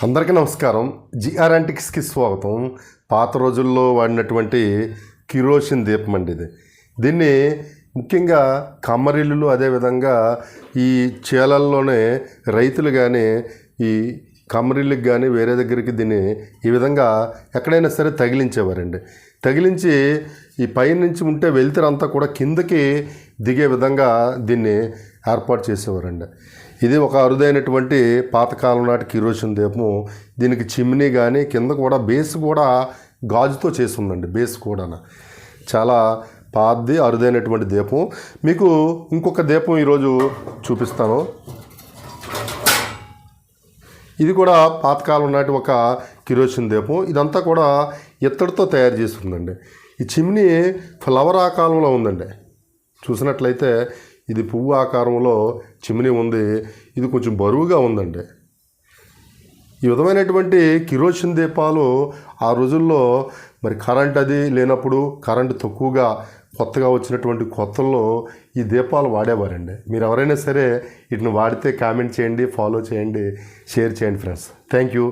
అందరికీ నమస్కారం. జిఆర్ యాంటిక్స్కి స్వాగతం. పాత రోజుల్లో వాడినటువంటి కిరోసిన్ దీపం అండి ఇది. దీన్ని ముఖ్యంగా కమ్మరిల్లులు, అదేవిధంగా ఈ చేలల్లోనే రైతులు కానీ ఈ కమ్మరిల్లుకి కానీ వేరే దగ్గరికి దీన్ని ఈ విధంగా ఎక్కడైనా సరే తగిలించేవారండి. తగిలించి ఈ పైనుంచి ఉంటే వెలుతురంతా కూడా కిందకి దిగే విధంగా దీన్ని ఏర్పాటు చేసేవారండి. ఇది ఒక అరుదైనటువంటి పాతకాలం నాటి కిరోసిన్ దీపము. దీనికి చిమ్నీ కానీ కింద కూడా బేస్ కూడా గాజుతో చేసి ఉందండి. బేస్ కూడా చాలా పాతది అరుదైనటువంటి దీపం. మీకు ఇంకొక దీపం ఈరోజు చూపిస్తాను. ఇది కూడా పాతకాలం నాటి ఒక కిరోసిన్ దీపం. ఇదంతా కూడా ఇత్తడితో తయారు చేసి ఉందండి. ఈ చిమ్నీ ఫ్లవర్ ఆకారంలో ఉందండి. చూసినట్లయితే ఇది పువ్వు ఆకారంలో చిమ్నీ ఉంది. ఇది కొంచెం బరువుగా ఉందండి. ఈ విధమైనటువంటి కిరోసిన్ దీపాలు ఆ రోజుల్లో మరి కరెంట్ అది లేనప్పుడు, కరెంటు తక్కువగా కొత్తగా వచ్చినటువంటి కొత్తల్లో ఈ దీపాలు వాడేవారండి. మీరు ఎవరైనా సరే వీటిని వాడితే కామెంట్ చేయండి, ఫాలో చేయండి, షేర్ చేయండి ఫ్రెండ్స్. Thank you.